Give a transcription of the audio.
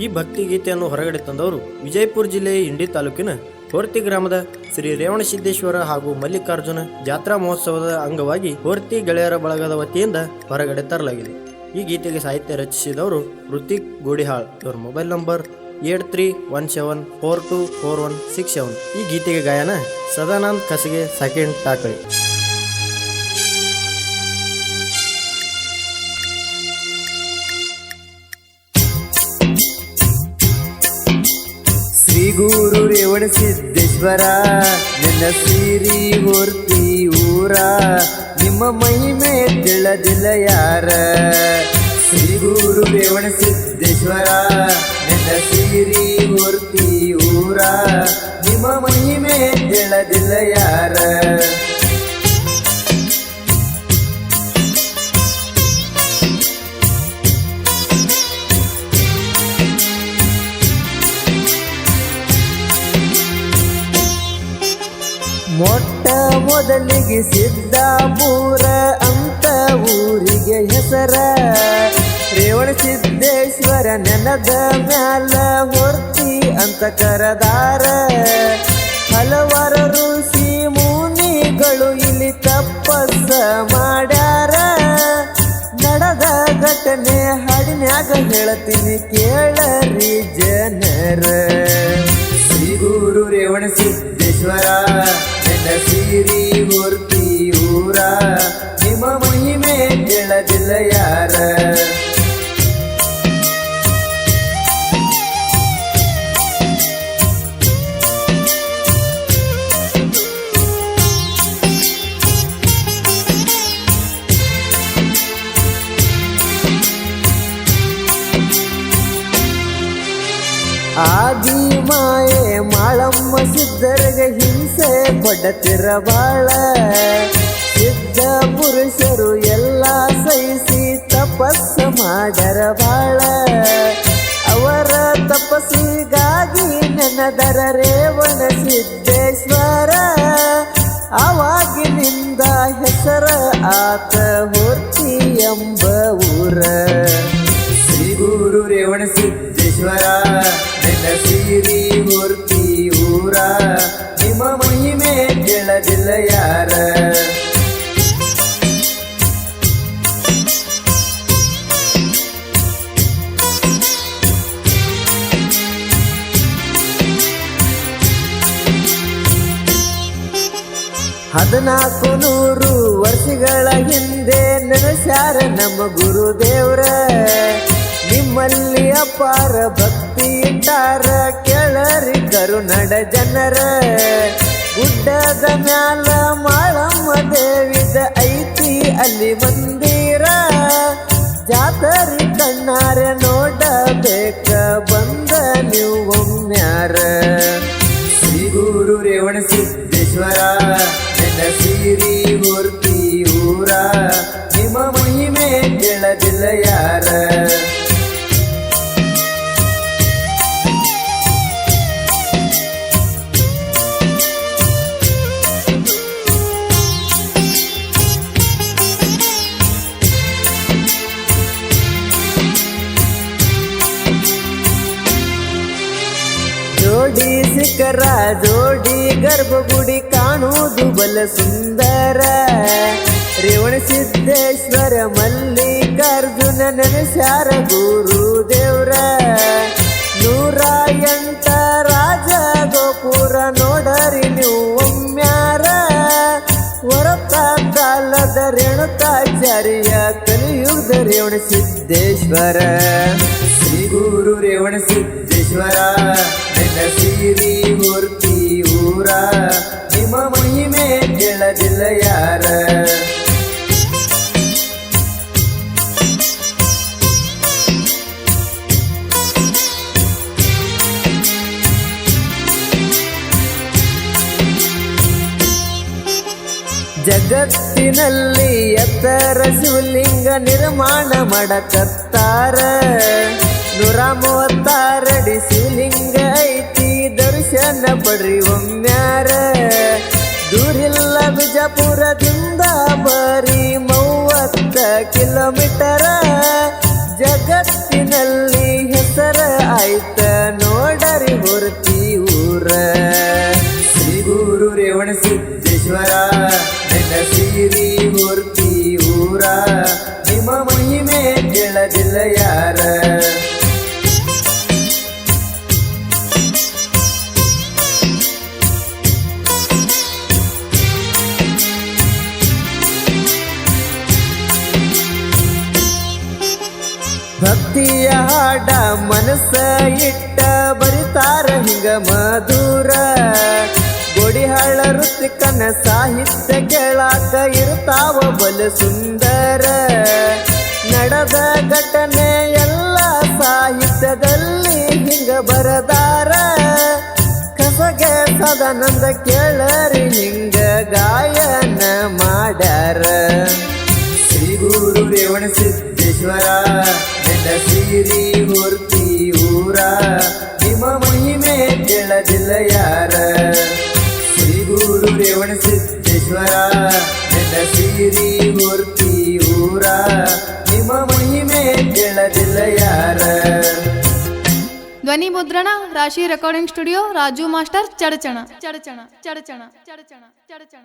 ಈ ಭಕ್ತಿ ಗೀತೆಯನ್ನು ಹೊರಗಡೆ ತಂದವರು ವಿಜಯಪುರ ಜಿಲ್ಲೆಯ ಇಂಡಿ ತಾಲೂಕಿನ ಹೊರ್ತಿ ಗ್ರಾಮದ ಶ್ರೀ ರೇವಣಸಿದ್ದೇಶ್ವರ ಹಾಗೂ ಮಲ್ಲಿಕಾರ್ಜುನ ಜಾತ್ರಾ ಮಹೋತ್ಸವದ ಅಂಗವಾಗಿ ಹೊರ್ತಿ ಗೆಳೆಯರ ಬಳಗದ ವತಿಯಿಂದ ಹೊರಗಡೆ ತರಲಾಗಿದೆ. ಈ ಗೀತೆಗೆ ಸಾಹಿತ್ಯ ರಚಿಸಿದವರು ಋತಿಕ್ ಗೋಡಿಹಾಳ್. ಇವರ ಮೊಬೈಲ್ ನಂಬರ್ 8317424167. ಈ ಗೀತೆಗೆ ಗಾಯನ ಸದಾನಂದ್ ಕಸಗೆ ಸೆಕೆಂಡ್ ಟಾಕಳಿ. ಶ್ರೀ ಗುರು ರೇವಣಸಿದ್ದೇಶ್ವರ ನನ್ನ ಸಿರಿ ಹೊರ್ತಿ ಊರ, ನಿಮ್ಮ ಮಹಿಮೆ ತಿಳಿದಿಲ್ಲ ಯಾರ. ಶ್ರೀ ಗುರು ರೇವಣಸಿದ್ದೇಶ್ವರ ನನ್ನ ಸಿರಿ ಹೊರ್ತಿ ಊರ, ನಿಮ್ಮ ಮಹಿಮೆ ತಿಳಿದಿಲ್ಲ ಯಾರ. ಮೊಟ್ಟ ಮೊದಲಿಗೆ ಸಿದ್ದಾಪುರ ಅಂತ ಊರಿಗೆ ಹೆಸರ, ರೇವಣಸಿದ್ದೇಶ್ವರ ನೆನದ ಮ್ಯಾಲ ಹೊರ್ತಿ ಅಂತ ಕರದಾರ. ಹಲವಾರು ಋಷಿ ಮುನಿಗಳು ಇಲ್ಲಿ ತಪಸ್ಸ ಮಾಡ್ಯಾರ. ನಡೆದ ಘಟನೆ ಹಾಡಿನ್ಯಾಗ ಹೇಳ್ತೀನಿ ಕೇಳರಿ ಜನರ. ಶ್ರೀ ಗುರು ರೇವಣಸಿದ್ದೇಶ್ವರ ನನ್ನ ಸಿರಿ ಹೊರ್ತಿ ಊರ, ನಿಮ್ಮ ಮಹಿಮೆ ತಿಳಿದಿಲ್ಲ ಯಾರ. ಆದಿ ಮಾಯೆ ಮಾಳಮ್ಮ ಸಿದ್ಧರಿಗೆ ಹಿಂಸೆ ಕೊಡತಿರಬಾಳ. ಸಿದ್ಧ ಪುರುಷರು ಎಲ್ಲ ಸಹಿಸಿ ತಪಸ್ಸ ಮಾಡರ ಬಾಳ. ಅವರ ತಪಸ್ಸಿಗಾಗಿ ನೆನದರ ರೇವಣಸಿದ್ದೇಶ್ವರ, ಅವಾಗಿನಿಂದ ಹೆಸರ ಆತ ಹೊರ್ತಿ ಎಂಬ ಊರ. ಶ್ರೀ ಗುರು ರೇವಣಸಿದ್ದೇಶ್ವರ ನನ್ನ ಸಿರಿ ಹೊರ್ತಿ ಊರ, ನಿಮ್ಮ ಮಹಿಮೆ ತಿಳಿದಿಲ್ಲ ಯಾರ. ಹದಿನಾಲ್ಕು ನೂರು ವರ್ಷಗಳ ಹಿಂದೆ ನೆನೆಸ್ಯಾರ ನಮ್ಮ ಗುರುದೇವ್ರ. ನಿಮ್ಮಲ್ಲಿ ಅಪಾರ ಭಕ್ತಿ ಇಟ್ಟಾರ ಕೇಳರಿ ಕರುನಾಡ ಜನರ. ಗುಡ್ಡದ ಮ್ಯಾಲ ಮಾಳಮ್ಮ ದೇವಿದ ಐತಿ ಅಲ್ಲಿ ಮಂದಿರ. ಜಾತರಿ ಕಣ್ಣಾರ ನೋಡಬೇಕ ಬಂದ ನೀವು ಒಮ್ಮ್ಯಾರ. ಶ್ರೀ ಗುರು ರೇವಣಸಿದ್ದೇಶ್ವರ ನನ್ನ ಸಿರಿ ಹೊರ್ತಿ ಊರ, ನಿಮ್ಮ ಮಹಿಮೆ ತಿಳಿದಿಲ್ಲ ಯಾರ. ಜೋಡಿ ಶಿಖರ ಜೋಡಿ ಗರ್ಭಗುಡಿ ಕಾಣುವುದು ಬಲ ಸುಂದರ. ರೇವಣಸಿದ್ದೇಶ್ವರ ಮಲ್ಲಿಕಾರ್ಜುನ ನೆನೆಸ್ಯಾರ ಗುರುದೇವ್ರ. 108 ರಾಜ ಗೋಪುರ ನೋಡರಿ ನೀವು ಒಮ್ಮ್ಯಾರ. ಹೊರತ ಕಾಲದ ರೇಣುಕಾಚಾರ್ಯ ಕಲಿಯುಗದ ರೇವಣಸಿದ್ದೇಶ್ವರ. ಶ್ರೀ ಗುರು ರೇವಣಸಿದ್ದೇಶ್ವರ ನನ್ನ ಸಿರಿ ಹೊರ್ತಿ ಊರ, ನಿಮ್ಮ ಮಹಿಮೆ ತಿಳಿದಿಲ್ಲ ಯಾರ. ಜಗತ್ತಿನಲ್ಲಿ ಎತ್ತರ ಶಿವಲಿಂಗ ನಿರ್ಮಾಣ ಮಾಡಕತ್ತಾರ. 136 ಅಡಿ ಶಿವಲಿಂಗ ಐತಿ, ದರ್ಶನ ಪಡ್ರಿ ಒಮ್ಮ್ಯಾರ. ದೂರಿಲ್ಲ ಬಿಜಾಪುರದಿಂದ ಬರೀ 30 ಕಿಲೋಮೀಟರ. ಜಗತ್ತಿನಲ್ಲಿ ಹೆಸರ ಆಯ್ತ ನೋಡರಿ ಹೊರತಿ ಊರ ಶ್ರೀ ಗುರು ರೇವಣ ಸಿದ್ದೇಶ್ವರ ನನ್ನ ಸೀರಿ ಹೊರತಿ ಊರ ನಿಮ್ಮ ಮಹಿಮೆ ಕೇಳದಿಲ್ಲ ಯಾರ ಭಕ್ತಿಯ ಹಾಡ ಮನಸ್ಸ ಇಟ್ಟ ಬರಿತಾರ ಹಿಂಗ ಮಧುರ ಗೋಡಿಹಾಳ ಋತಿಕನ ಸಾಹಿತ್ಯ ಕೇಳಾಕ ಇರ್ತಾವ ಬಲ ಸುಂದರ ನಡೆದ ಘಟನೆ ಎಲ್ಲ ಸಾಹಿತ್ಯದಲ್ಲಿ ಹಿಂಗ ಬರದಾರ ಕಸಗೆ ಸದಾನಂದ ಕೇಳರಿ ಹಿಂಗ ಗಾಯನ ಮಾಡ್ಯಾರ ಶ್ರೀ ಗುರು ರೇವಣ ಸಿದ್ದೇಶ್ವರ ನನ್ನ ಸೀರಿ ಹೊರ್ತಿ ಊರ ನಿಮ್ಮ ಮಹಿಮೆ ಕೇಳದಿಲ್ಲ ಯಾರ ಶ್ರೀ ಗುರು ರೇವಣ ಸಿದ್ದೇಶ್ವರ ನನ್ನ ಸೀರಿ ಹೊರ್ತಿ ಊರ ನಿಮ್ಮ ಮಹಿಮೆ ಕೇಳದಿಲ್ಲ ಯಾರ ಧ್ವನಿ ಮುದ್ರಣ ರಾಶಿ recording studio Raju master Chadchan Chadchan Chadchan Chadchan Chadchan